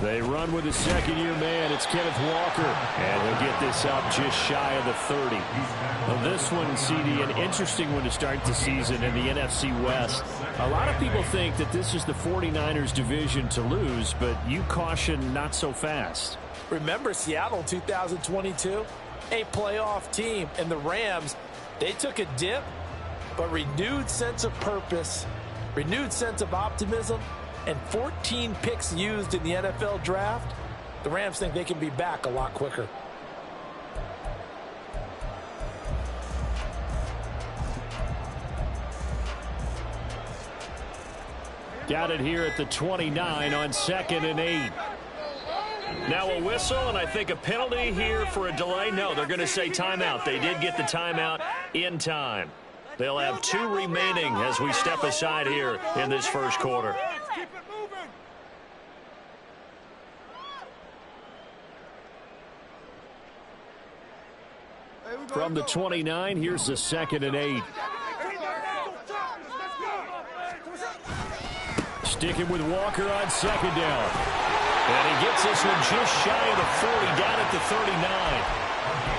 They run with a second-year man. It's Kenneth Walker. And he'll get this up just shy of the 30. Well, this one, CD, an interesting one to start the season in the NFC West. A lot of people think that this is the 49ers division to lose, but you caution not so fast. Remember Seattle 2022? A playoff team, and the Rams, they took a dip, but renewed sense of purpose, renewed sense of optimism, and 14 picks used in the NFL draft. The Rams think they can be back a lot quicker. Got it here at the 29 on 2nd and 8. Now a whistle, and I think a penalty here for a delay. No, they're going to say timeout. They did get the timeout in time. They'll have 2 remaining as we step aside here in this first quarter. From the 29, here's the 2nd and 8. Sticking with Walker on 2nd down. And he gets this one just shy of the 40, down at the 39.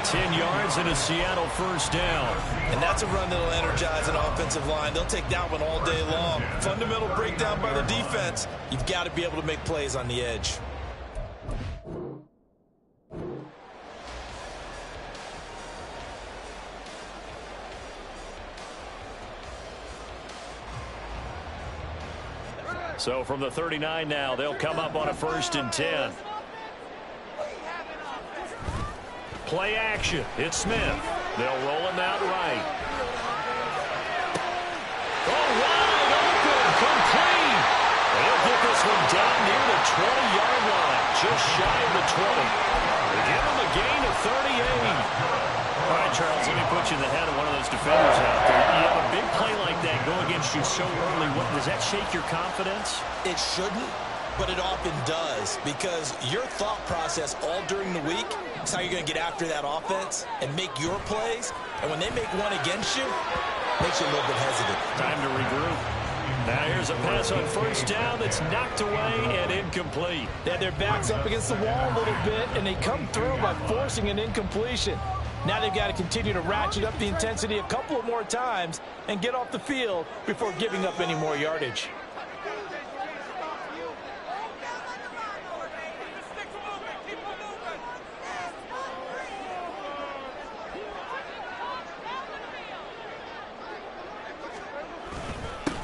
10 yards and a Seattle first down. And that's a run that'll energize an offensive line. They'll take that one all day long. Fundamental breakdown by the defense. You've got to be able to make plays on the edge. So from the 39 now, they'll come up on a 1st and 10. Play action. It's Smith. They'll roll him out right. Oh, wide open. Complete. They'll get this one down near the 20-yard line. Just shy of the 20. They give him a gain of 38. All right, Charles, let me put you in the head of one of those defenders out there. You have a big play like that go against you so early. Does that shake your confidence? It shouldn't, but it often does, because your thought process all during the week is how you're going to get after that offense and make your plays. And when they make one against you, it makes you a little bit hesitant. Time to regroup. Now here's a pass on 1st down that's knocked away and incomplete. They had their backs up against the wall a little bit, and they come through by forcing an incompletion. Now they've got to continue to ratchet up the intensity a couple of more times and get off the field before giving up any more yardage.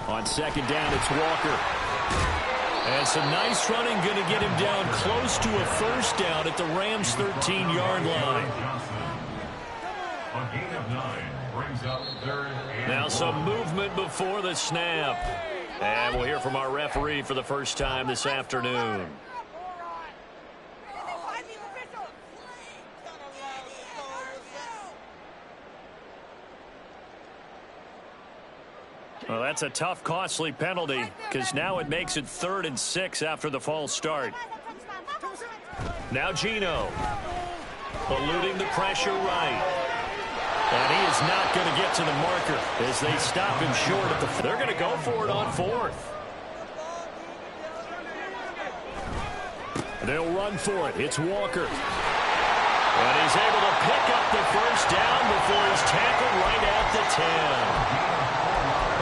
On 2nd down, it's Walker. And some nice running, going to get him down close to a 1st down at the Rams' 13-yard line. Now some movement before the snap. And we'll hear from our referee for the first time this afternoon. Well, that's a tough, costly penalty, because now it makes it 3rd and 6 after the false start. Now Geno, eluding the pressure right. And he is not going to get to the marker as they stop him short at the... They're going to go for it on 4th. They'll run for it. It's Walker. And he's able to pick up the 1st down before he's tackled right at the 10.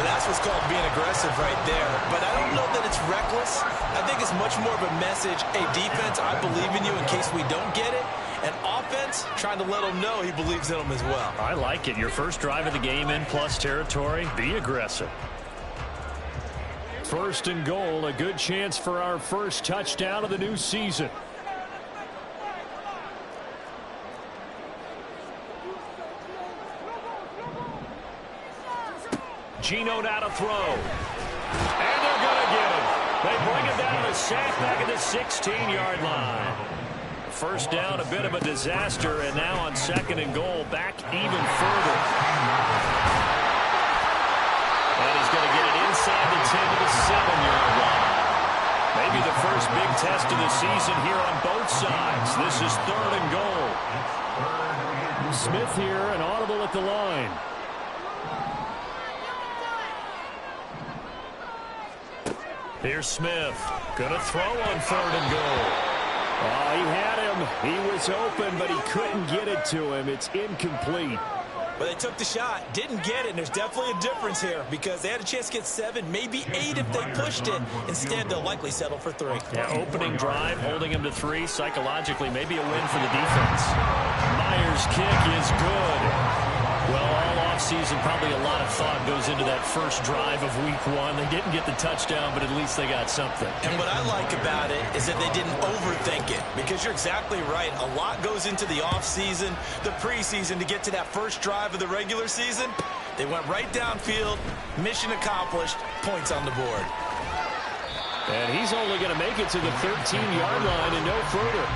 Well, that's what's called being aggressive right there. But I don't know that it's reckless. I think it's much more of a message. Hey, defense, I believe in you in case we don't get it. And offense, trying to let him know he believes in him as well. I like it. Your first drive of the game in plus territory. Be aggressive. 1st and goal. A good chance for our first touchdown of the new season. Geno now to throw. And they're going to get him. They bring him down to sack back at the 16-yard line. 1st down, a bit of a disaster, and now on 2nd and goal, back even further. And he's going to get it inside the 10 to the 7-yard line. Maybe the first big test of the season here on both sides. This is 3rd and goal. Smith here, an audible at the line. Here's Smith. Going to throw on 3rd and goal. Oh, he had him. He was open, but he couldn't get it to him. It's incomplete. But they took the shot, didn't get it, and there's definitely a difference here because they had a chance to get 7, maybe 8 if they pushed it. Instead, they'll likely settle for 3. Yeah, opening drive, holding him to 3. Psychologically, maybe a win for the defense. Myers' kick is good. Well, all offseason, probably a lot of thought goes into that first drive of week 1. They didn't get the touchdown, but at least they got something. And what I like about it is that they didn't overthink it because you're exactly right. A lot goes into the offseason, the preseason to get to that first drive of the regular season. They went right downfield, mission accomplished, points on the board. And he's only going to make it to the 13-yard line and no further.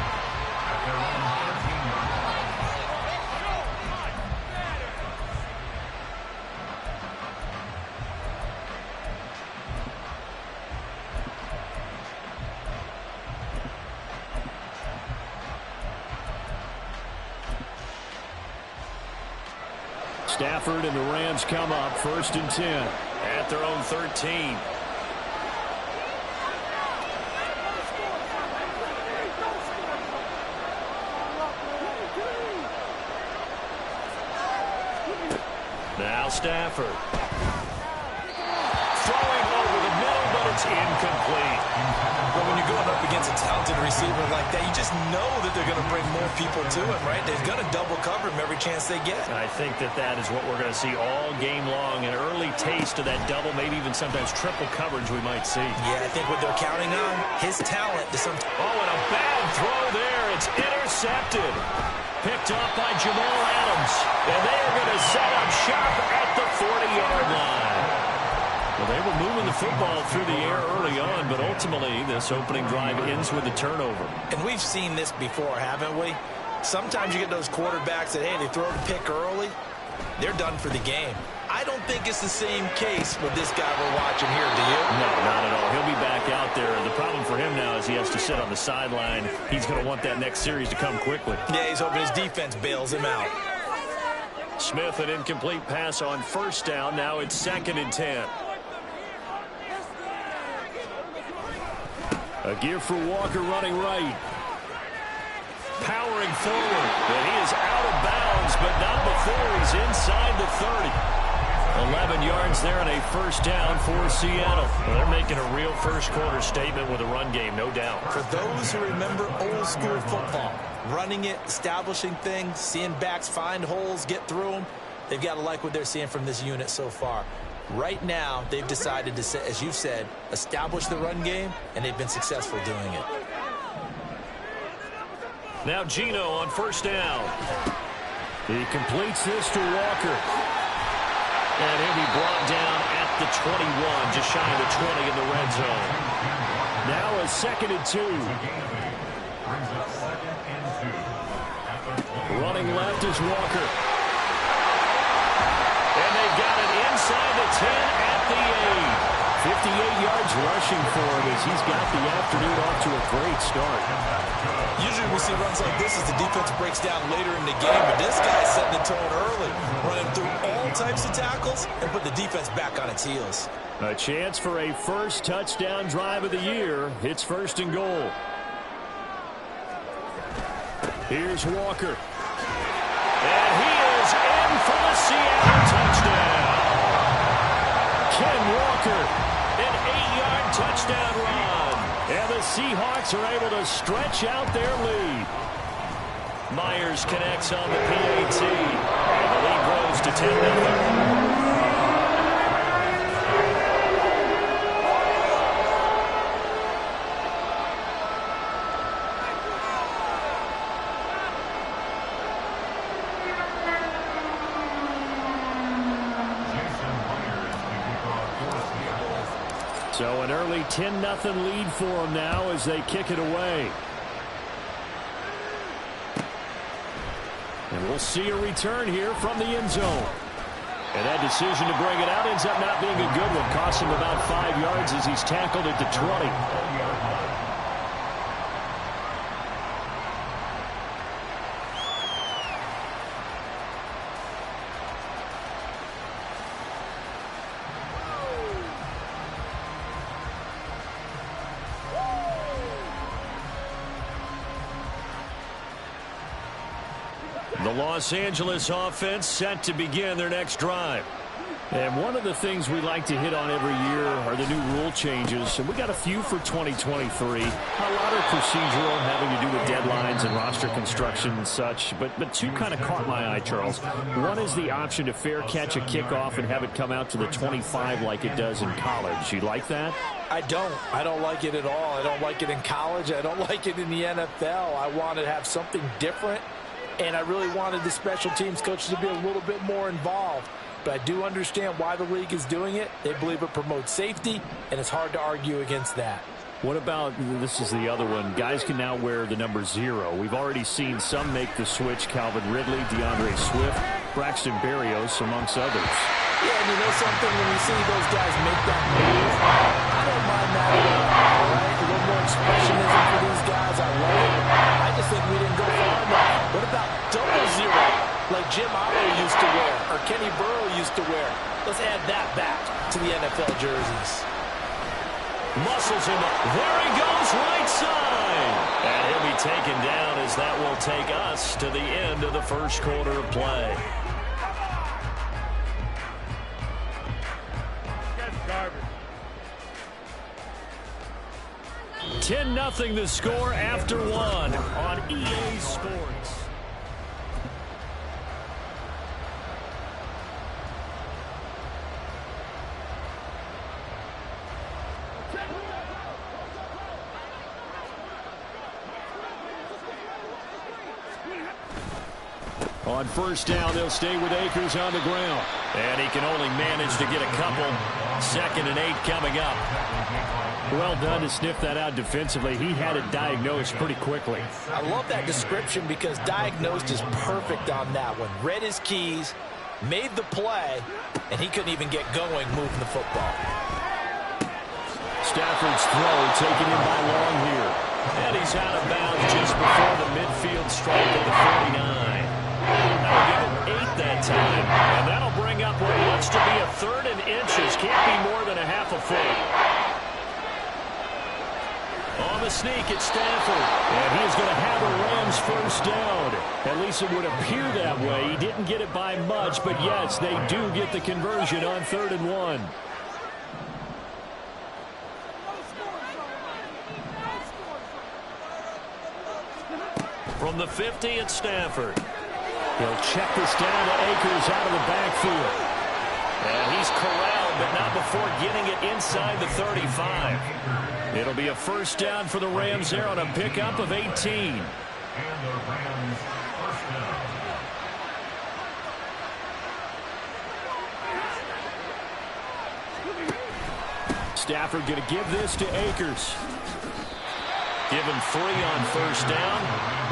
Stafford and the Rams come up 1st and 10 at their own 13. Now Stafford. Throwing over the middle, but it's incomplete. But when you're going up against a talented receiver like that, you just know that they're going to bring more people to him, right? They're going to double cover him every chance they get. I think that is what we're going to see all game long. An early taste of that double, maybe even sometimes triple coverage we might see. Yeah, I think what they're counting on, his talent to some... Oh, and a bad throw there. It's intercepted. Picked off by Jamal Adams. And they are going to set up shop at the 40-yard line. Well, they were moving the football through the air early on, but ultimately this opening drive ends with a turnover. And we've seen this before, haven't we? Sometimes you get those quarterbacks that, hey, they throw the pick early, they're done for the game. I don't think it's the same case with this guy we're watching here, do you? No, not at all. He'll be back out there. The problem for him now is he has to sit on the sideline. He's going to want that next series to come quickly. Yeah, he's hoping his defense bails him out. Smith, an incomplete pass on 1st down. Now it's 2nd and 10. A give for Walker running right. Powering forward. And he is out of bounds, but not before he's inside the 30. 11 yards there and a 1st down for Seattle. Well, they're making a real first-quarter statement with a run game, no doubt. For those who remember old-school football, running it, establishing things, seeing backs find holes, get through them, they've got to like what they're seeing from this unit so far. Right now, they've decided to, as you said, establish the run game, and they've been successful doing it. Now Geno on 1st down. He completes this to Walker. And he'll be brought down at the 21, just shy of the 20 in the red zone. Now a 2nd and 2. Running left is Walker. And they've got it inside the 10 at the 8. 58 yards rushing for him as he's got the afternoon off to a great start. Usually we see runs like this as the defense breaks down later in the game, but this guy's setting the tone early, running through all types of tackles and put the defense back on its heels. A chance for a first touchdown drive of the year. It's 1st and goal. Here's Walker. And he is in for the Seattle touchdown. Ken Walker, an 8-yard touchdown run. And the Seahawks are able to stretch out their lead. Myers connects on the PAT. And the lead grows to 10-0. So an early 10-0 lead for them now as they kick it away. And we'll see a return here from the end zone. And that decision to bring it out ends up not being a good one. Costs him about 5 yards as he's tackled at the 20. The Los Angeles offense set to begin their next drive. And one of the things we like to hit on every year are the new rule changes. And we got a few for 2023. A lot are procedural, having to do with deadlines and roster construction and such. But two kind of caught my eye, Charles. One is the option to fair catch a kickoff and have it come out to the 25 like it does in college. You like that? I don't like it at all. I don't like it in college. I don't like it in the NFL. I want to have something different. And I really wanted the special teams coaches to be a little bit more involved. But I do understand why the league is doing it. They believe it promotes safety, and it's hard to argue against that. What about, this is the other one, guys can now wear the number 0. We've already seen some make the switch, Calvin Ridley, DeAndre Swift, Braxton Berrios, amongst others. Yeah, and you know something, when we see those guys make that move, I don't mind that at all right? A little more expressionism for these guys. I love it. I just think we didn't go far enough. What about double 0? Like Jim Otto used to wear, or Kenny Burrow used to wear. Let's add that back to the NFL jerseys. Muscles him up. There he goes, right side. And he'll be taken down as that will take us to the end of the first quarter of play. That's garbage. 10-0 the score after 1 on EA Sports. On first down, they'll stay with Akers on the ground. And he can only manage to get a couple. 2nd and 8 coming up. Well done to sniff that out defensively. He had it diagnosed pretty quickly. I love that description because diagnosed is perfect on that one. Read his keys, made the play, and he couldn't even get going moving the football. Stafford's throw taken in by Long here. And he's out of bounds just before the midfield strike of the 49. That'll give him 8 that time. And that'll bring up what looks to be a 3rd and inches. Can't be more than a half a foot. On the sneak, it's Stafford. And he's going to have a Rams first down. At least it would appear that way. He didn't get it by much, but yes, they do get the conversion on 3rd and 1. From the 50, it's Stafford. He'll check this down to Akers out of the backfield. And he's corralled, but not before getting it inside the 35. It'll be a first down for the Rams there on a pickup of 18. And the Rams first down. Stafford going to give this to Akers. Give him 3 on first down.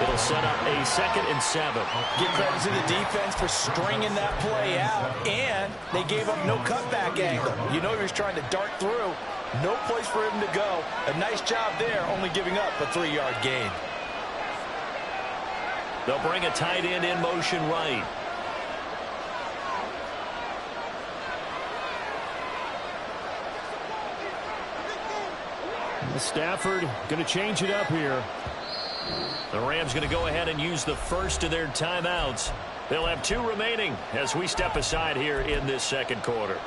It'll set up a 2nd and 7. Give credit to the defense for stringing that play out, and they gave up no cutback angle. You know he was trying to dart through. No place for him to go. A nice job there, only giving up a 3-yard gain. They'll bring a tight end in motion right. Stafford going to change it up here. The Rams going to go ahead and use the first of their timeouts. They'll have 2 remaining as we step aside here in this second quarter.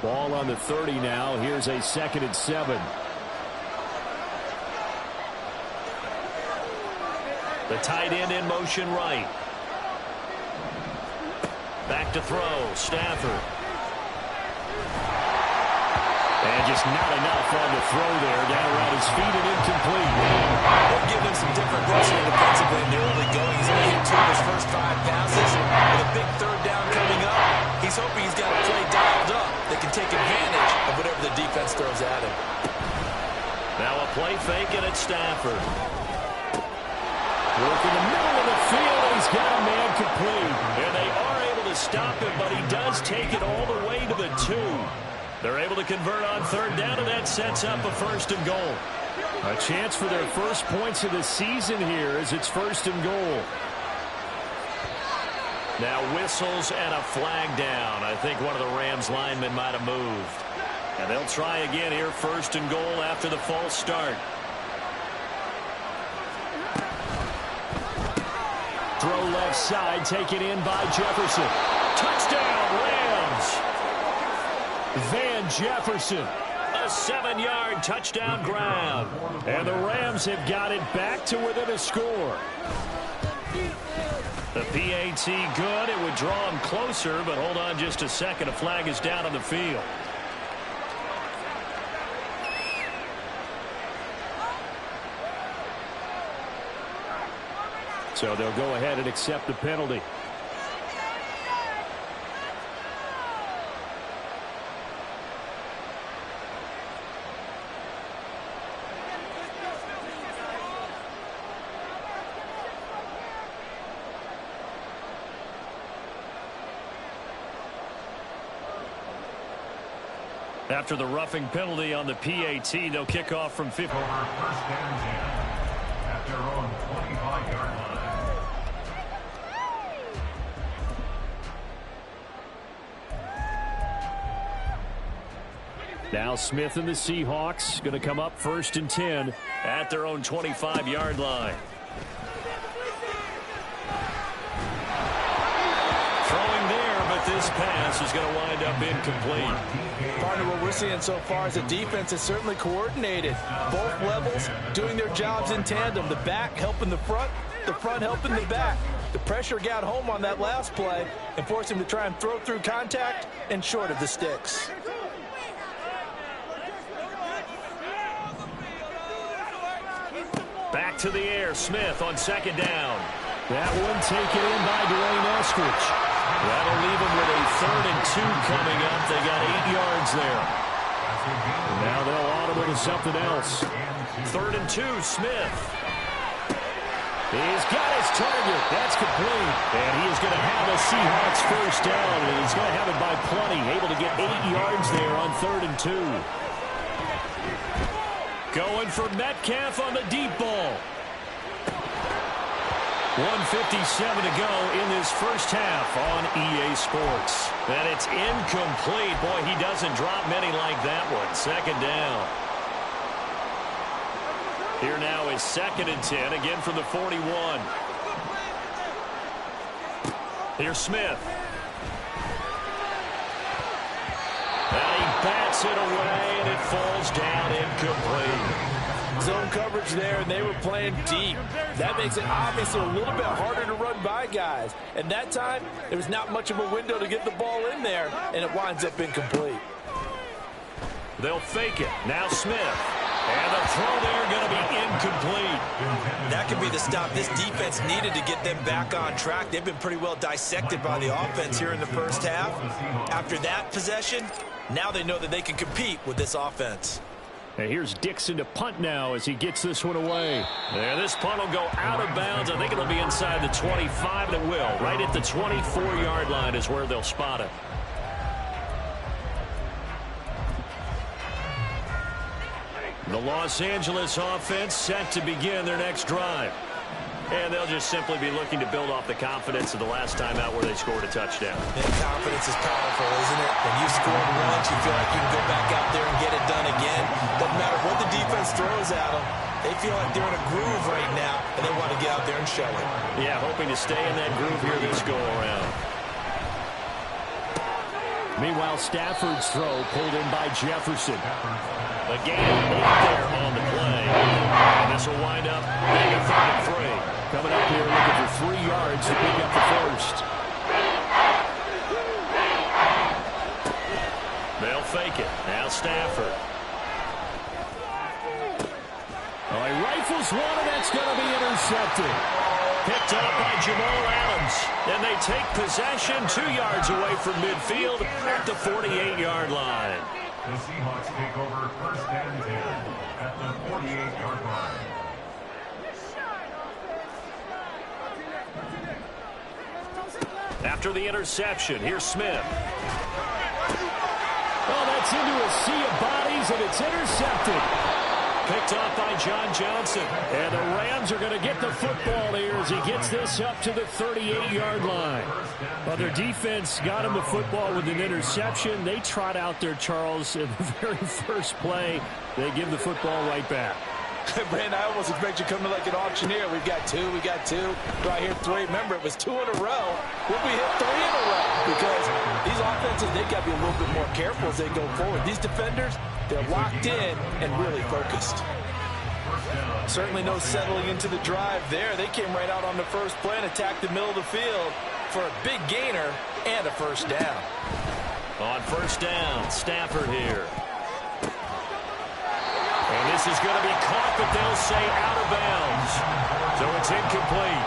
Ball on the 30 now. Here's a 2nd and 7. The tight end in motion right. Back to throw. Stafford. And just not enough on the throw there. Down around his feet and incomplete. They'll give him some different looks here defensively in the early going. He's only hit 2 of his first 5 passes. With a big 3rd down coming up, he's hoping he's got a play dialed up that can take advantage of whatever the defense throws at him. Now a play fake, and it's Stafford. Work in the middle of the field, and he's got a man complete. And they are able to stop him, but he does take it all the way to the 2. They're able to convert on 3rd down, and that sets up a 1st and goal. A chance for their first points of the season here as it's 1st and goal. Now whistles and a flag down. I think one of the Rams linemen might have moved. And they'll try again here, 1st and goal after the false start. Throw left side, taken in by Jefferson. Touchdown, Rams! Van Jefferson. A 7-yard touchdown grab. And the Rams have got it back to within a score. The PAT good. It would draw him closer, but hold on just a second. A flag is down on the field. So they'll go ahead and accept the penalty. After the roughing penalty on the PAT, they'll kick off from 50. Over 1st and 10 at their own 25-yard line. Now Smith and the Seahawks going to come up 1st and 10 at their own 25-yard line. Throwing there, but this pass is going to wind up incomplete. Partner, what we're seeing so far is the defense is certainly coordinated. Both levels doing their jobs in tandem. The back helping the front helping the back. The pressure got home on that last play and forced him to try and throw through contact and short of the sticks. Back to the air, Smith on 2nd down. That one taken in by Dwayne Eskridge. That'll leave them with a 3rd and 2 coming up. They got 8 yards there. Now they'll audible to something else. 3rd and 2, Smith. He's got his target. That's complete. And he is going to have a Seahawks 1st down. And he's going to have it by plenty. Able to get 8 yards there on 3rd and 2. Going for Metcalf on the deep ball. 1:57 to go in this 1st half on EA Sports. And it's incomplete. Boy, he doesn't drop many like that one. 2nd down. Here now is 2nd and 10, again from the 41. Here's Smith. And he bats it away, and it falls down incomplete. Zone coverage there, and they were playing deep. That makes it obviously a little bit harder to run by guys. And that time, there was not much of a window to get the ball in there, and it winds up incomplete. They'll fake it. Now Smith. And the throw there going to be incomplete. That could be the stop this defense needed to get them back on track. They've been pretty well dissected by the offense here in the 1st half. After that possession, now they know that they can compete with this offense. And here's Dixon to punt now as he gets this one away. There, this punt will go out of bounds. I think it'll be inside the 25, and it will. Right at the 24-yard line is where they'll spot it. The Los Angeles offense set to begin their next drive. And they'll just simply be looking to build off the confidence of the last time out where they scored a touchdown. And confidence is powerful, isn't it? When you scored once, you feel like you can go back out there and get it done again. Doesn't matter what the defense throws at them. They feel like they're in a groove right now, and they want to get out there and show it. Yeah, hoping to stay in that groove here this go-around. Meanwhile, Stafford's throw pulled in by Jefferson. The gain of 8 there on the play. And this will wind up being a 3rd and 3. Coming up here looking for 3 yards to pick up the 1st. They'll fake it. Now Stafford. Oh, he rifles one, and that's going to be intercepted. Picked up by Jamal Adams. And they take possession 2 yards away from midfield at the 48-yard line. The Seahawks take over 1st and 10 at the 48-yard line. After the interception, here's Smith. Oh, that's into a sea of bodies, and it's intercepted. picked off by John Johnson. And the Rams are going to get the football here as he gets this up to the 38-yard line. Well, their defense got him the football with an interception. They trot out there, Charles, in the very first play. They give the football right back. Brandon, I almost expect you to come in like an auctioneer. We've got two. Do I hear three? Remember, it was 2 in a row. Will we hit 3 in a row? Because these offenses, they got to be a little bit more careful as they go forward. These defenders, they're locked in and really focused. Certainly no settling into the drive there. They came right out on the first play and attacked the middle of the field for a big gainer and a first down. On first down, Stafford here. And this is going to be caught, but they'll say out of bounds. So it's incomplete.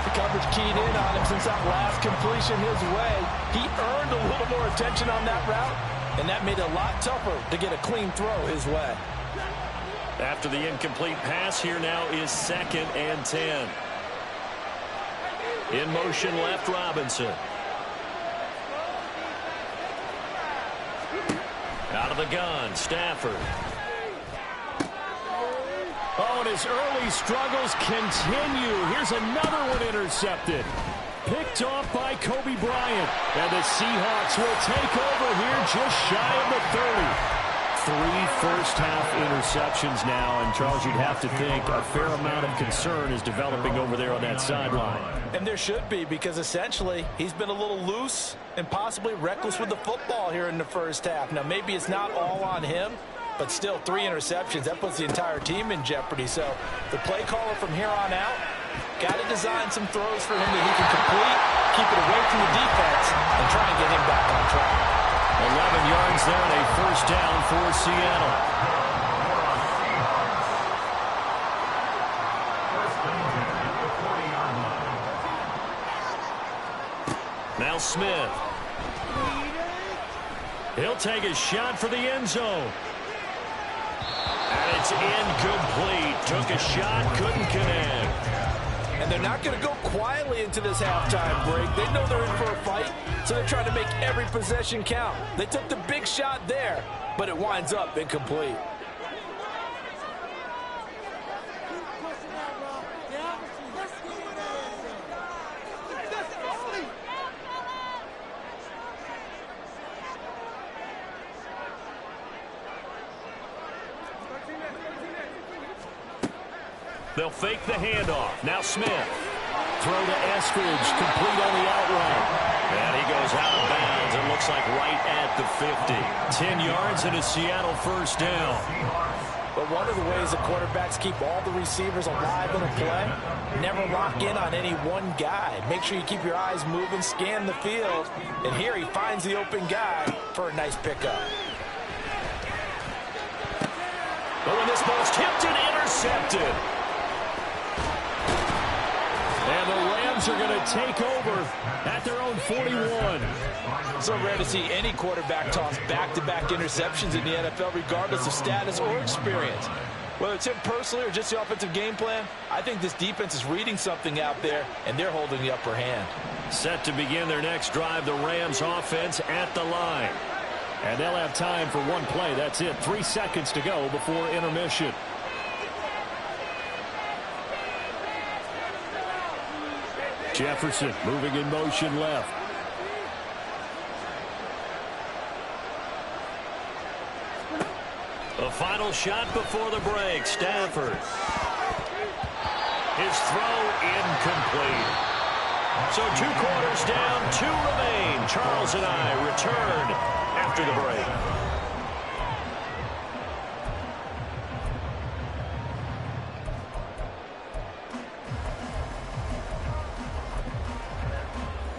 The coverage keyed in on him since that last completion his way. He earned a little more attention on that route, and that made it a lot tougher to get a clean throw his way. After the incomplete pass, here now is 2nd and 10. In motion left, Robinson. Out of the gun, Stafford. Oh, and his early struggles continue. Here's another one intercepted. Picked off by Kobe Bryant. And the Seahawks will take over here just shy of the 30. 3 first-half interceptions now. And, Charles, you'd have to think a fair amount of concern is developing over there on that sideline. And there should be, because essentially he's been a little loose and possibly reckless with the football here in the first half. Now, maybe it's not all on him, but still 3 interceptions. That puts the entire team in jeopardy. So the play caller from here on out got to design some throws for him that he can complete, keep it away from the defense, and try and get him back on track. 11 yards there and a first down for Seattle. Now Smith. He'll take a shot for the end zone. And it's incomplete. Took a shot, couldn't connect. And they're not going to go quietly into this halftime break. They know they're in for a fight, so they're trying to make every possession count. They took the big shot there, but it winds up incomplete. They'll fake the handoff. Now Smith. Throw to Eskridge, complete on the outright. And he goes out of bounds. It looks like right at the 50. 10 yards and a Seattle first down. But one of the ways the quarterbacks keep all the receivers alive in a play, never lock in on any one guy. Make sure you keep your eyes moving, scan the field. And here he finds the open guy for a nice pickup. But when this ball's tipped and intercepted. And the Rams are going to take over at their own 41. So rare to see any quarterback toss back-to-back interceptions in the NFL, regardless of status or experience. Whether it's him personally or just the offensive game plan, I think this defense is reading something out there, and they're holding the upper hand. Set to begin their next drive, the Rams offense at the line. And they'll have time for one play. That's it. 3 seconds to go before intermission. Jefferson moving in motion left. A final shot before the break. Stafford. His throw incomplete. So 2 quarters down, 2 remain. Charles and I return after the break.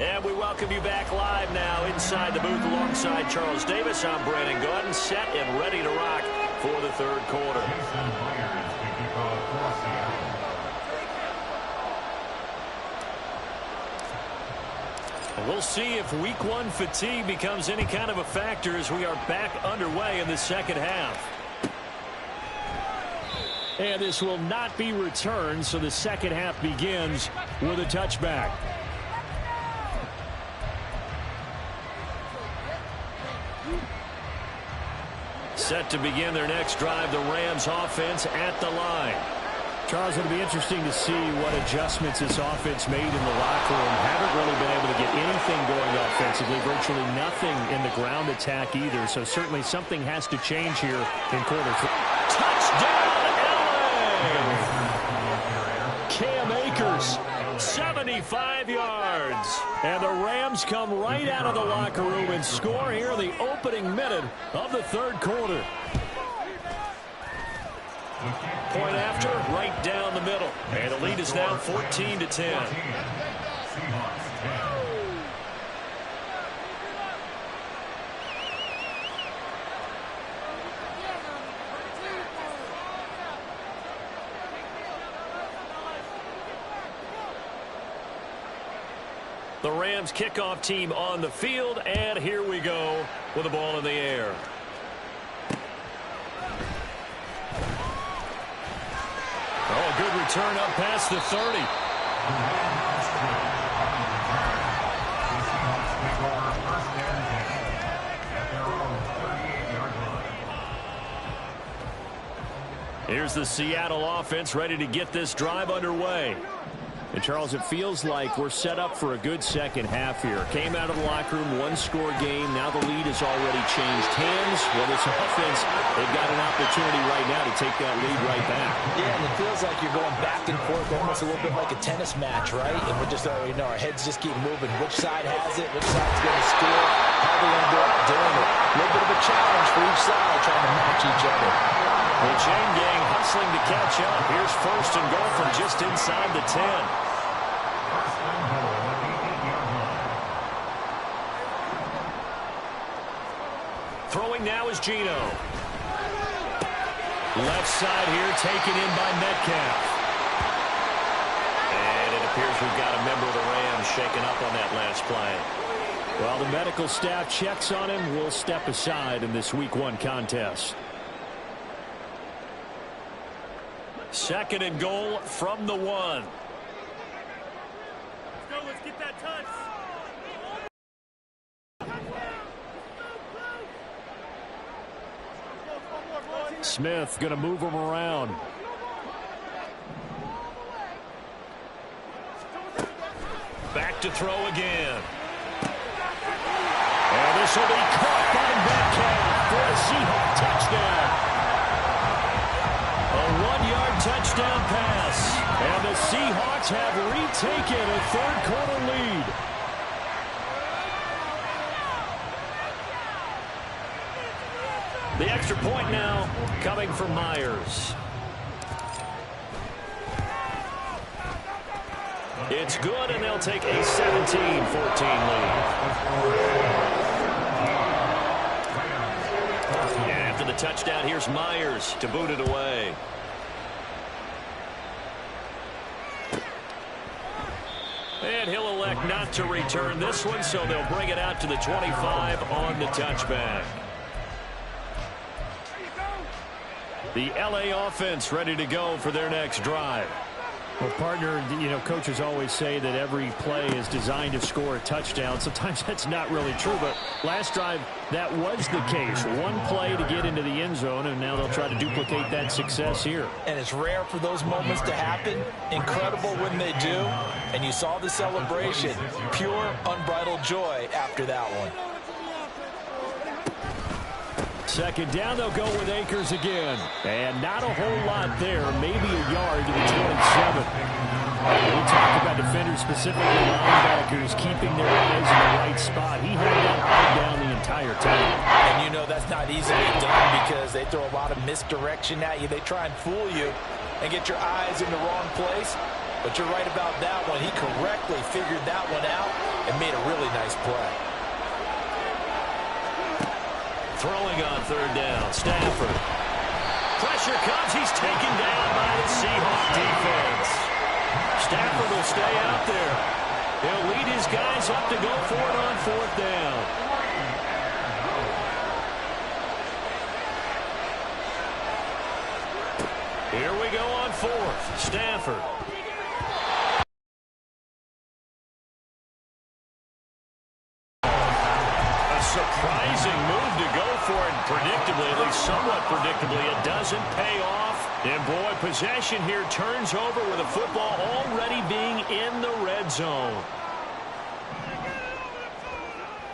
And we welcome you back live now inside the booth alongside Charles Davis. I'm Brandon Gordon, set and ready to rock for the third quarter. We'll see if week 1 fatigue becomes any kind of a factor as we are back underway in the second half. And this will not be returned, so the second half begins with a touchback. Set to begin their next drive, the Rams offense at the line. Charles, it'll be interesting to see what adjustments this offense made in the locker room. Haven't really been able to get anything going offensively, virtually nothing in the ground attack either. So certainly something has to change here in quarter three. Touchdown, LA! Cam Akers, 75 yards. And the Rams come right out of the locker room and score here in the opening minute of the third quarter. Point after, right down the middle. And the lead is now 14-10. The Rams kickoff team on the field, and here we go with the ball in the air. Oh, good return up past the 30. Here's the Seattle offense ready to get this drive underway. And, Charles, it feels like we're set up for a good second half here. Came out of the locker room, one-score game. Now the lead has already changed hands. Well, this offense, they've got an opportunity right now to take that lead right back. Yeah, and it feels like you're going back and forth almost a little bit like a tennis match, right? And we're just, our heads just keep moving. Which side has it? Which side's going to score? How are they going to go out doing it? A little bit of a challenge for each side trying to match each other. The chain gang hustling to catch up. Here's first and goal from just inside the 10. Throwing now is Geno. Left side here taken in by Metcalf. And it appears we've got a member of the Rams shaken up on that last play. Well, the medical staff checks on him. We'll step aside in this Week 1 contest. Second and goal from the 1. Let's go. Let's get that touch. Smith going to move him around. Back to throw again. And this will be caught by Metcalf for a Seahawks touchdown. A 1-yard touchdown pass. And the Seahawks have retaken a third-quarter lead. The extra point now coming from Myers. It's good, and they'll take a 17-14 lead. And after the touchdown, here's Myers to boot it away. And he'll elect not to return this one, so they'll bring it out to the 25 on the touchback. The LA offense ready to go for their next drive. Well, partner, coaches always say that every play is designed to score a touchdown. Sometimes that's not really true, but last drive, that was the case. One play to get into the end zone, and now they'll try to duplicate that success here. And it's rare for those moments to happen. Incredible when they do. And you saw the celebration. Pure, unbridled joy after that one. Second down, they'll go with Akers again. And not a whole lot there, maybe a yard to the 27. We talked about defenders, specifically linebackers, keeping their eyes in the right spot. He had that eye down the entire time. And that's not easily done because they throw a lot of misdirection at you. They try and fool you and get your eyes in the wrong place. But you're right about that one. He correctly figured that one out and made a really nice play. Throwing on third down, Stafford. Pressure comes. He's taken down by the Seahawks defense. Stafford will stay out there. He'll lead his guys up to go for it on fourth down. Here we go on fourth. Stafford. Surprising move to go for it predictably, at least somewhat predictably, it doesn't pay off. And boy, possession here turns over with the football already being in the red zone.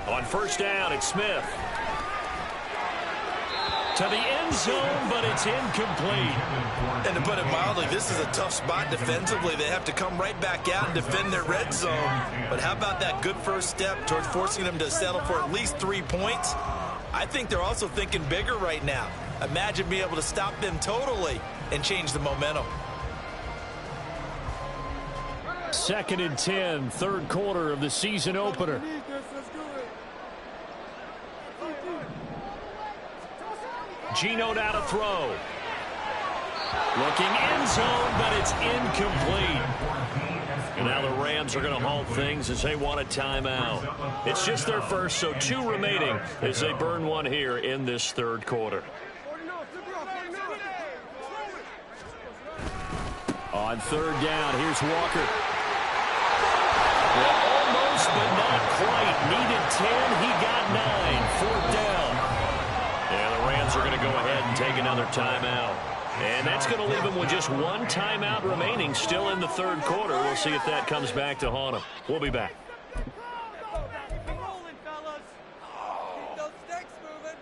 On first down, it's Smith. To the end zone, but it's incomplete. And to put it mildly, this is a tough spot defensively. They have to come right back out and defend their red zone. But how about that good first step towards forcing them to settle for at least 3 points? I think they're also thinking bigger right now. Imagine being able to stop them totally and change the momentum. 2nd and 10, third quarter of the season opener. Geno now to throw. Looking end zone, but it's incomplete. And now the Rams are going to halt things as they want a timeout. It's just their first, so 2 remaining as they burn one here in this third quarter. On third down, here's Walker. Well, almost, but not quite. Needed 10, he got 9. Fourth down. And the Rams are going to go ahead and take another timeout. And that's going to leave them with just 1 timeout remaining still in the third quarter. We'll see if that comes back to haunt them. We'll be back. Keep rolling, fellas. Keep those sticks moving.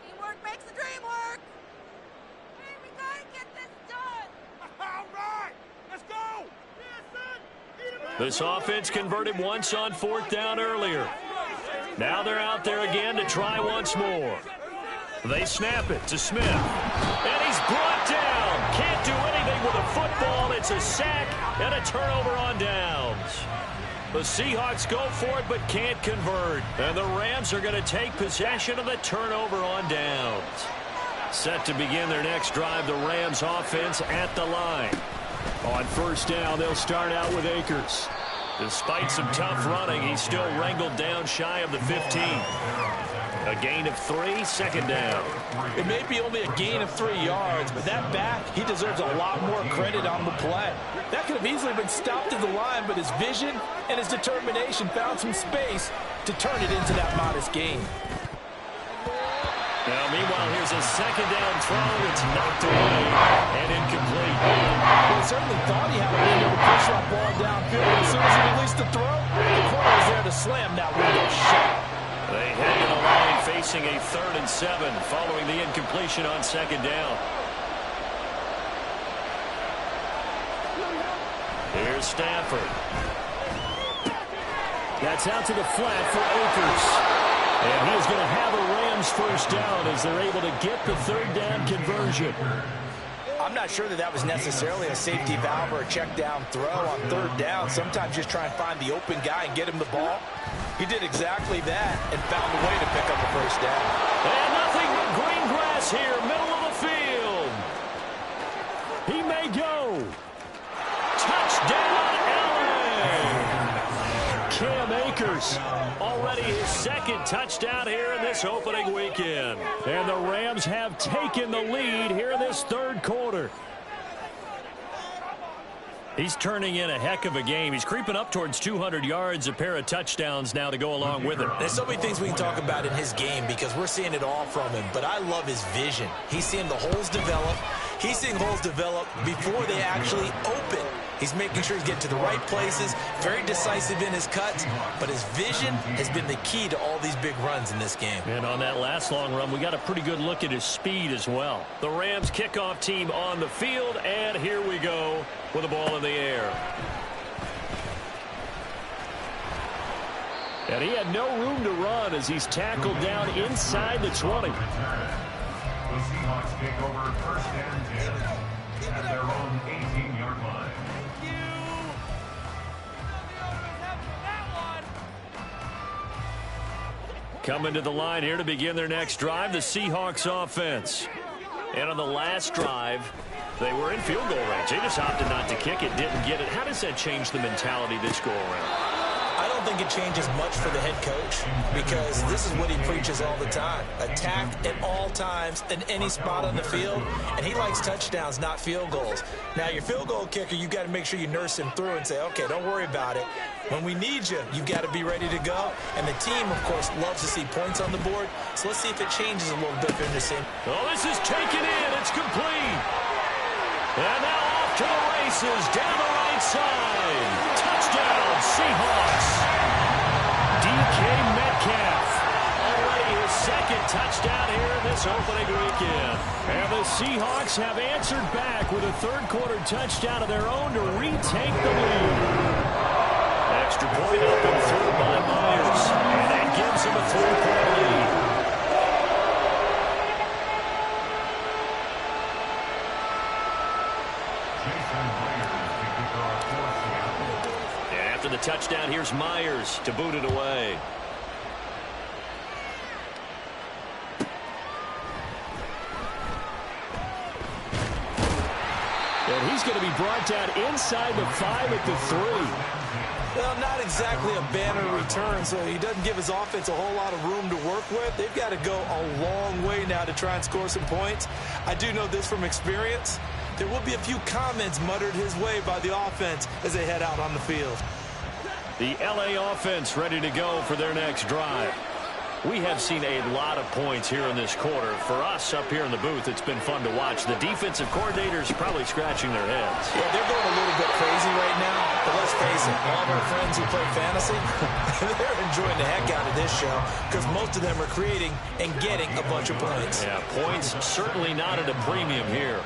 Teamwork makes the dream work. Hey, we got to get this done. All right, let's go. This offense converted once on fourth down earlier. Now they're out there again to try once more. They snap it to Smith. And he's brought down. Can't do anything with a football. It's a sack and a turnover on downs. The Seahawks go for it but can't convert. And the Rams are going to take possession of the turnover on downs. Set to begin their next drive, the Rams offense at the line. On first down, they'll start out with Akers. Despite some tough running, he's still wrangled down shy of the 15. A gain of 3, second down. It may be only a gain of 3 yards, but that back, he deserves a lot more credit on the play. That could have easily been stopped at the line, but his vision and his determination found some space to turn it into that modest gain. Now, meanwhile, here's a second down throw. It's knocked away and incomplete. Well, he certainly thought he had a window to push that ball downfield, but as soon as he released the throw, the corner was there to slam that window shut. They head to the line facing a 3rd and 7 following the incompletion on second down. Here's Stafford. That's out to the flat for Akers. And he is going to have a Rams first down as they're able to get the 3rd down conversion. I'm not sure that was necessarily a safety valve or a check down throw on 3rd down. Sometimes just try and find the open guy and get him the ball. He did exactly that and found a way to pick up the first down. And nothing but green grass here, middle of the field. He may go. Touchdown, LA. Cam Akers, already his 2nd touchdown here in this opening weekend. And the Rams have taken the lead here in this 3rd quarter. He's turning in a heck of a game. He's creeping up towards 200 yards, a pair of touchdowns now to go along with him. There's so many things we can talk about in his game because we're seeing it all from him, but I love his vision. He's seeing the holes develop. He's seeing holes develop before they actually open. He's making sure he's getting to the right places, very decisive in his cuts, but his vision has been the key to all these big runs in this game. And on that last long run, we got a pretty good look at his speed as well. The Rams kickoff team on the field, and here we go with the ball in the air. And he had no room to run as he's tackled down inside the 20. The Seahawks take over first and 10 at their own 18-yard line. Coming to the line here to begin their next drive, the Seahawks offense. And on the last drive, they were in field goal range. They just opted not to kick it, didn't get it. How does that change the mentality this go around? I don't don't think it changes much for the head coach because this is what he preaches all the time. Attack at all times in any spot on the field, and he likes touchdowns, not field goals. Now, your field goal kicker, you've got to make sure you nurse him through and say, okay, don't worry about it. When we need you, you've got to be ready to go. And the team, of course, loves to see points on the board. So let's see if it changes a little bit for him to see. Oh, this is taken in. It's complete. And now off to the races down the right side. Touchdown, Seahawks. DK Metcalf. Already his second touchdown here in this opening weekend. And the Seahawks have answered back with a third-quarter touchdown of their own to retake the lead. Extra point up and through by Myers. And that gives him a 3-point lead. And after the touchdown, here's Myers to boot it away. And he's going to be brought down inside the 5 at the 3. Well, not exactly a banner return, so he doesn't give his offense a whole lot of room to work with. They've got to go a long way now to try and score some points. I do know this from experience. There will be a few comments muttered his way by the offense as they head out on the field. The LA offense ready to go for their next drive. We have seen a lot of points here in this quarter. For us up here in the booth, it's been fun to watch. The defensive coordinators probably scratching their heads. Yeah, they're going a little bit crazy right now. But let's face it, all of our friends who play fantasy, they're enjoying the heck out of this show because most of them are creating and getting a bunch of points. Yeah, points certainly not at a premium here.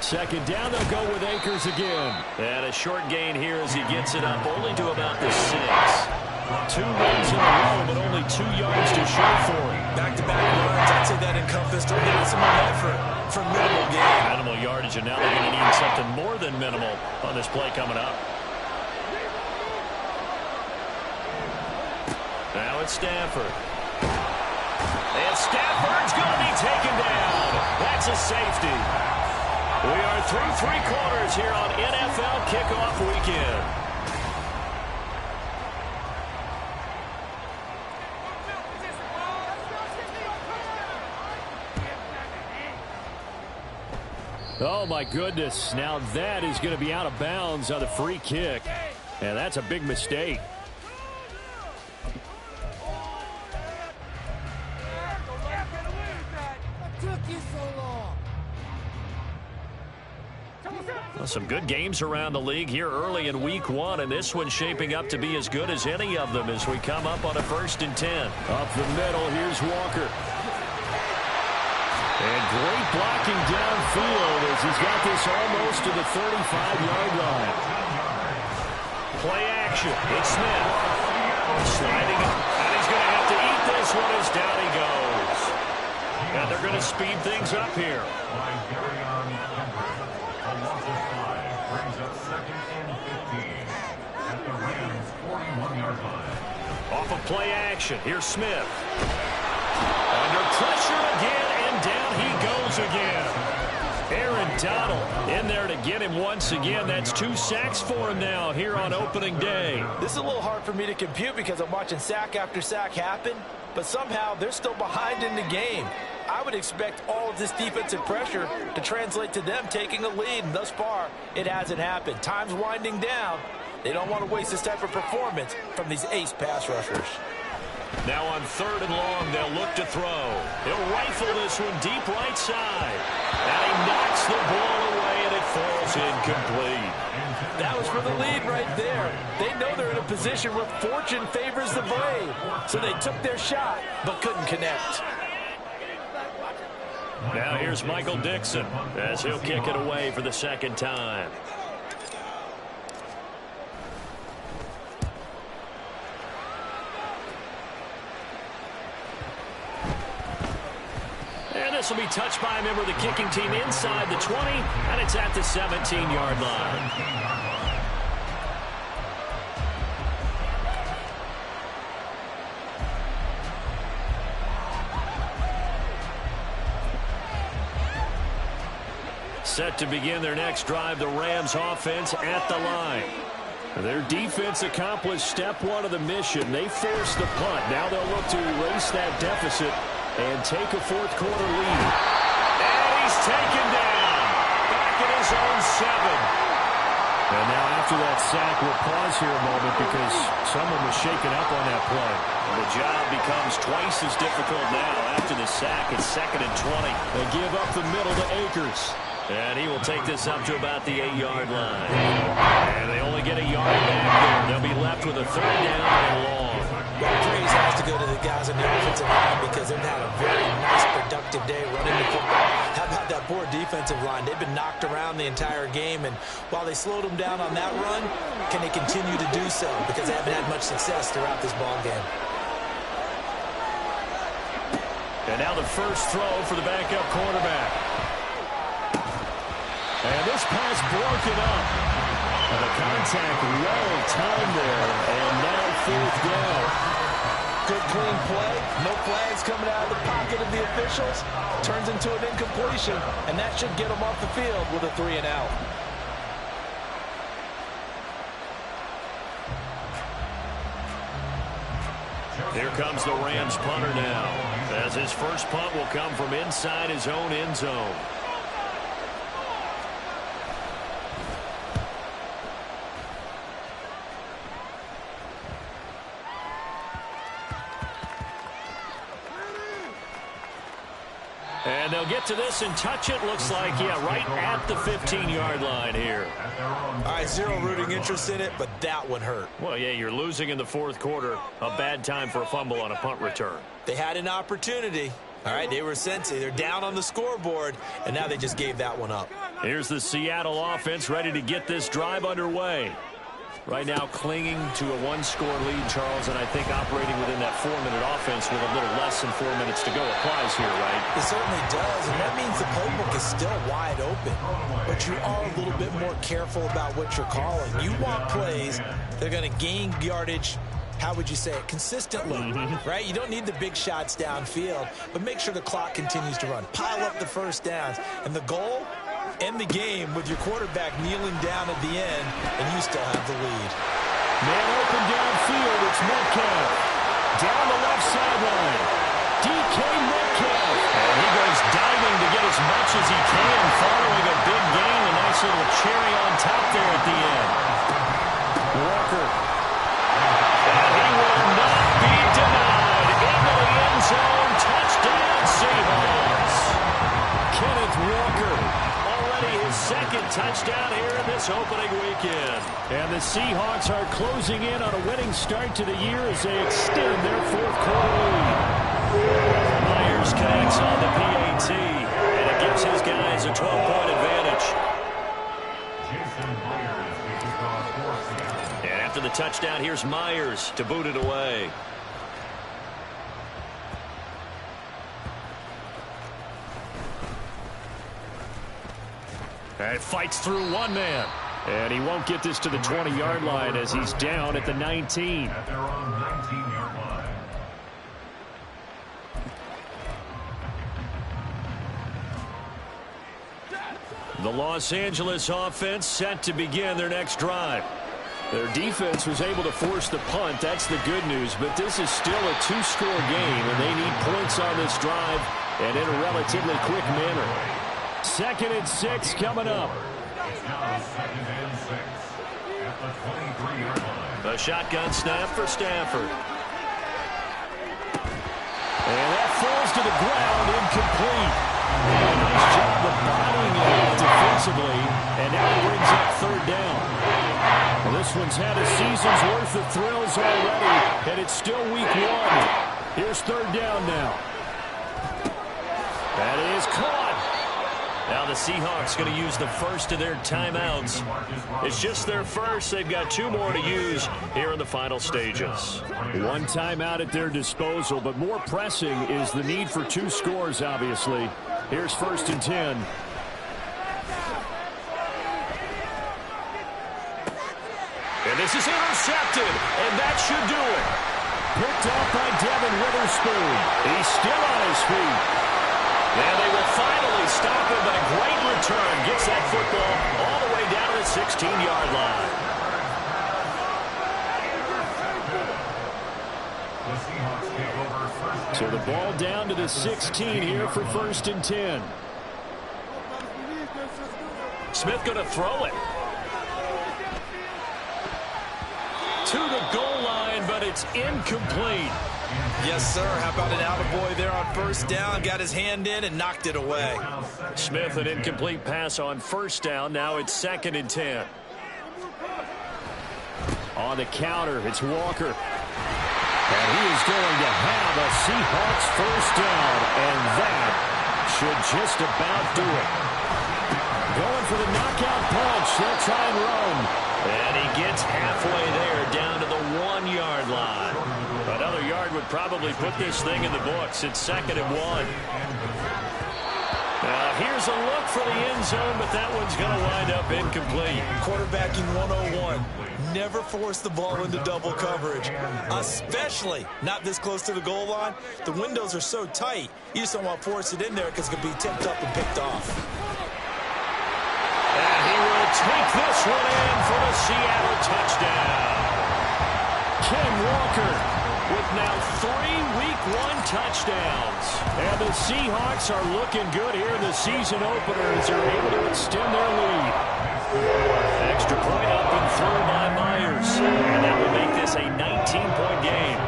Second down, they'll go with Akers again. And a short gain here as he gets it up only to about the 6. 2 runs in a row, but only 2 yards to show for it. Back-to-back runs, I'd say that encompassed a maximum effort for minimal gain. Minimal yardage, and now they're going to need something more than minimal on this play coming up. Now it's Stafford. And Stafford's going to be taken down. That's a safety. We are through 3 quarters here on NFL Kickoff Weekend. Oh, my goodness. Now that is going to be out of bounds on the free kick. And that's a big mistake. Well, some good games around the league here early in week 1, and this one's shaping up to be as good as any of them as we come up on a 1st and 10. Up the middle, here's Walker. And great blocking downfield as he's got this almost to the 35-yard line. Play action. It's Smith. Sliding up. And he's going to have to eat this one as down he goes. And they're going to speed things up here. Off of play action. Here's Smith. Under pressure again, and down he goes again. Aaron Donald in there to get him once again. That's 2 sacks for him now here on opening day. This is a little hard for me to compute because I'm watching sack after sack happen, but somehow they're still behind in the game. I would expect all of this defensive pressure to translate to them taking a lead, and thus far, it hasn't happened. Time's winding down. They don't want to waste this type of performance from these ace pass rushers. Now on 3rd and long, they'll look to throw. He'll rifle this one deep right side. And he knocks the ball away, and it falls incomplete. That was for the lead right there. They know they're in a position where fortune favors the brave. So they took their shot, but couldn't connect. Now here's Michael Dixon as he'll kick it away for the 2nd time. And this will be touched by a member of the kicking team inside the 20, and it's at the 17-yard line. Set to begin their next drive, the Rams offense at the line. Their defense accomplished step one of the mission. They forced the punt. Now they'll look to erase that deficit and take a fourth quarter lead. And he's taken down. Back at his own 7. And now after that sack, we'll pause here a moment because someone was shaken up on that play. The job becomes twice as difficult now after the sack. It's 2nd and 20. They give up the middle to Akers. And he will take this up to about the 8-yard line. And they only get a yard back there. They'll be left with a 3rd down and long. Well, praise has to go to the guys on the offensive line because they've had a very nice, productive day running the football. How about that poor defensive line? They've been knocked around the entire game, and while they slowed them down on that run, can they continue to do so? Because they haven't had much success throughout this ball game. And now the first throw for the backup quarterback. And this pass broken up. And the contact well timed there. And now 4th down. Good clean play. No flags coming out of the pocket of the officials. Turns into an incompletion. And that should get them off the field with a 3-and-out. Here comes the Rams punter now, as his first punt will come from inside his own end zone. And they'll get to this and touch it. Looks like, yeah, right at the 15-yard line here. All right, zero rooting interest in it, but that one hurt. Well, yeah, you're losing in the fourth quarter. A bad time for a fumble on a punt return. They had an opportunity. All right, they were sensing. They're down on the scoreboard, and now they just gave that one up. Here's the Seattle offense ready to get this drive underway. Right now clinging to a 1-score lead, Charles, and I think operating within that 4-minute offense with a little less than 4 minutes to go applies here, right? It certainly does, and that means the playbook is still wide open. But you are a little bit more careful about what you're calling. You want plays that are going to gain yardage, how would you say it, consistently, right? You don't need the big shots downfield, but make sure the clock continues to run. Pile up the first downs, and the goal, end the game with your quarterback kneeling down at the end, and you still have the lead. Man open downfield, it's Metcalf. Down the left sideline. DK Metcalf. And he goes diving to get as much as he can, following a big gain. A nice little cherry on top there at the end. Walker. And he will not be denied. Into the end zone. Touchdown, Seahawks. Kenneth Walker. His second touchdown here in this opening weekend. And the Seahawks are closing in on a winning start to the year as they extend their fourth quarter lead. Myers connects on the PAT, and it gives his guys a 12-point advantage. And after the touchdown, here's Myers to boot it away. And fights through one man. And he won't get this to the 20-yard line as he's down at the 19. At their own 19-yard line. The Los Angeles offense set to begin their next drive. Their defense was able to force the punt. That's the good news. But this is still a 2-score game, and they need points on this drive and in a relatively quick manner. 2nd and 6 coming up. It's now 2nd and 6 at the 23-yard line. A shotgun snap for Stafford. And that falls to the ground, incomplete. Nice job of bodying it up defensively, and now it brings up 3rd down. Well, this one's had a season's worth of thrills already, and it's still week 1. Here's 3rd down now. That is caught. Now the Seahawks going to use the first of their timeouts. It's just their first. They've got 2 more to use here in the final stages. 1 timeout at their disposal, but more pressing is the need for 2 scores, obviously. Here's 1st and 10. And this is intercepted, and that should do it. Picked up by Devin Witherspoon. He's still on his feet. And they will finally stop him, but a great return gets that football all the way down to the 16-yard line. So the ball down to the 16 here for 1st and 10. Smith going to throw it. To the goal line, but it's incomplete. Yes, sir. How about an attaboy there on 1st down? Got his hand in and knocked it away. Smith, an incomplete pass on 1st down. Now it's 2nd and 10. On the counter, it's Walker. And he is going to have a Seahawks 1st down. And that should just about do it. Going for the knockout punch. They'll try and run. And he gets halfway there, down to the 1-yard line. Another yard would probably put this thing in the books. It's 2nd and 1. Now here's a look for the end zone, but that one's going to wind up incomplete. Quarterbacking 101. Never force the ball into double coverage, especially not this close to the goal line. The windows are so tight, you just don't want to force it in there because it could be tipped up and picked off. And he will take this one in for a Seattle touchdown. Ken Walker with now 3 Week 1 touchdowns. And the Seahawks are looking good here in the season opener as they're able to extend their lead. Extra point up and through by Myers. And that will make this a 19-point game.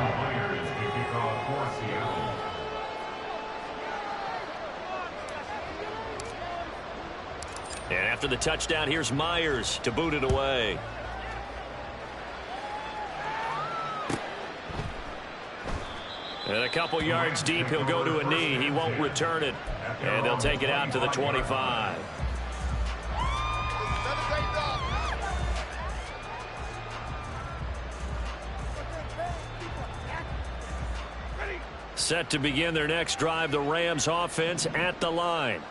And after the touchdown, here's Myers to boot it away. And a couple yards deep, he'll go to a knee. He won't return it. And they'll take it out to the 25. Set to begin their next drive, the Rams offense at the line.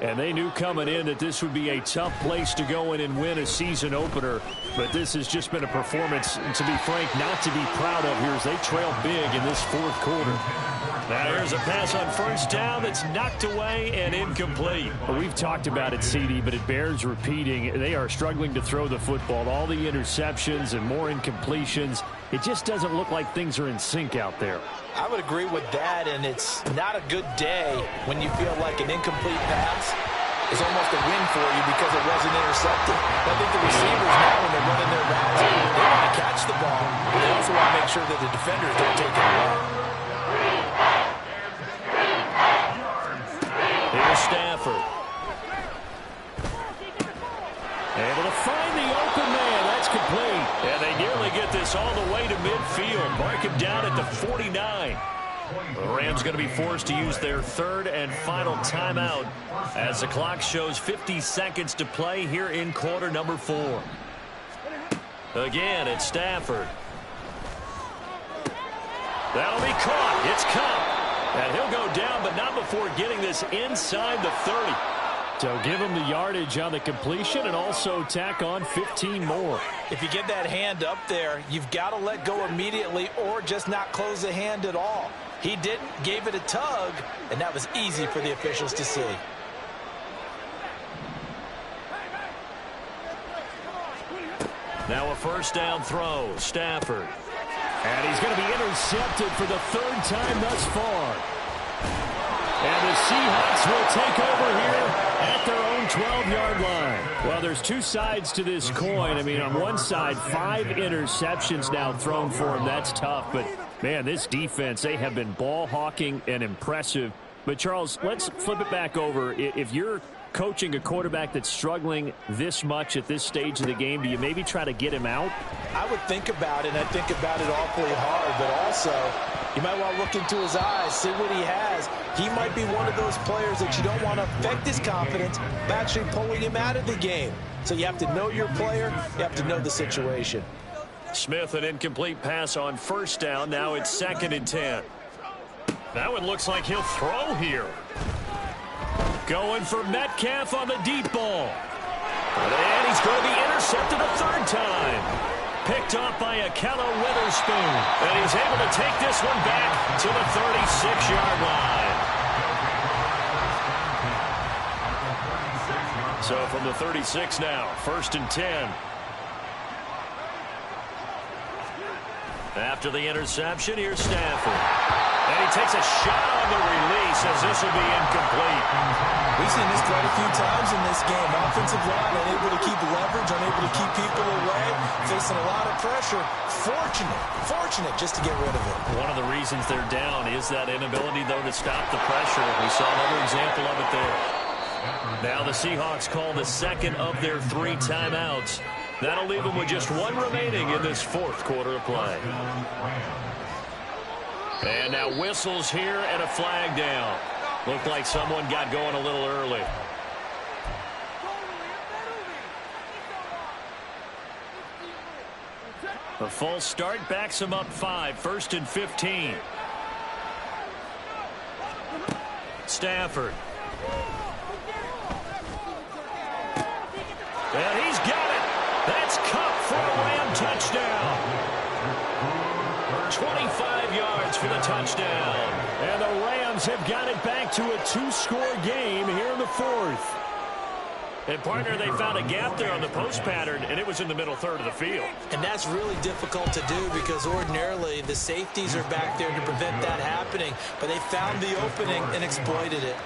And they knew coming in that this would be a tough place to go in and win a season opener. But this has just been a performance, to be frank, not to be proud of here as they trail big in this 4th quarter. Now here's a pass on 1st down that's knocked away and incomplete. Well, we've talked about it, CD, but it bears repeating. They are struggling to throw the football. All the interceptions and more incompletions. It just doesn't look like things are in sync out there. I would agree with that, and it's not a good day when you feel like an incomplete pass is almost a win for you because it wasn't intercepted. I think the receivers now, when they're running their routes, they want to catch the ball, but they also want to make sure that the defenders don't take it away. Here's Stafford. Able to find the open man. That's complete. And they nearly get this all the way to midfield. Mark him down at the 49. The Rams going to be forced to use their 3rd and final timeout as the clock shows 50 seconds to play here in quarter number 4. Again, it's Stafford. That'll be caught. It's Cup. And he'll go down, but not before getting this inside the 30. So give him the yardage on the completion and also tack on 15 more. If you get that hand up there, you've got to let go immediately or just not close the hand at all. He didn't, gave it a tug, and that was easy for the officials to see. Now a 1st down throw, Stafford. And he's going to be intercepted for the 3rd time thus far. And the Seahawks will take over here at their own 12-yard line. Well, there's 2 sides to this coin. I mean, on one side, 5 interceptions now thrown for him. That's tough. But, man, this defense, they have been ball hawking and impressive. But, Charles, let's flip it back over. If you're coaching a quarterback that's struggling this much at this stage of the game, do you maybe try to get him out? I would think about it, and I think about it awfully hard, but also you might want to look into his eyes, see what he has. He might be one of those players that you don't want to affect his confidence by actually pulling him out of the game. So you have to know your player, you have to know the situation. Smith, an incomplete pass on 1st down. Now it's 2nd and 10. That one looks like he'll throw here. Going for Metcalf on the deep ball. And he's going to be intercepted a 3rd time. Picked off by Akella Witherspoon. And he's able to take this one back to the 36-yard line. So from the 36 now, 1st and 10. After the interception, here's Stafford. And he takes a shot on the release as this will be incomplete. We've seen this quite a few times in this game. Offensive line unable to keep leverage, unable to keep people away, facing a lot of pressure. Fortunate just to get rid of it. One of the reasons they're down is that inability, though, to stop the pressure. We saw another example of it there. Now the Seahawks call the second of their 3 timeouts. That'll leave them with just 1 remaining in this 4th quarter of play. And now whistles here and a flag down. Looked like someone got going a little early. A false start backs him up 5, 1st and 15. Stafford. And he's got it. That's Cup for a Ram touchdown. 25 yards for the touchdown. And the Rams have got it back to a 2-score game here in the 4th. And, partner, they found a gap there on the post pattern, and it was in the middle third of the field. And that's really difficult to do because ordinarily the safeties are back there to prevent that happening. But they found the opening and exploited it.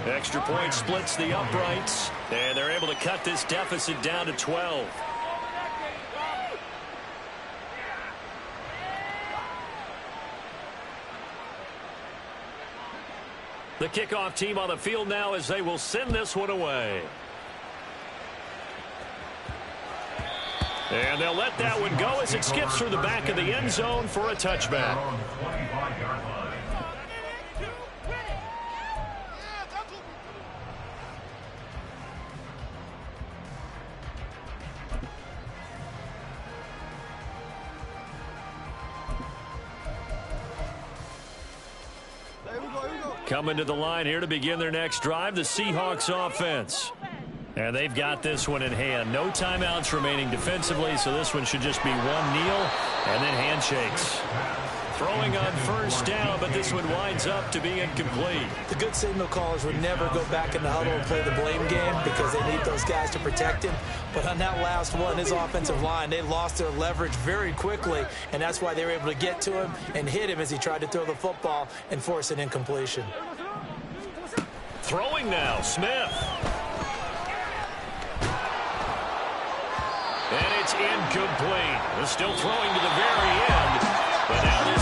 Extra point splits the uprights, and they're able to cut this deficit down to 12. The kickoff team on the field now as they will send this one away. And they'll let that one go as it skips through the back of the end zone for a touchback. Coming to the line here to begin their next drive, the Seahawks offense. And they've got this one in hand. No timeouts remaining defensively, so this one should just be one kneel and then handshakes. Throwing on 1st down, but this one winds up to be incomplete. The good signal callers would never go back in the huddle and play the blame game because they need those guys to protect him. But on that last one, his offensive line, they lost their leverage very quickly, and that's why they were able to get to him and hit him as he tried to throw the football and force an incompletion. Throwing now, Smith. And it's incomplete. They're still throwing to the very end. But now this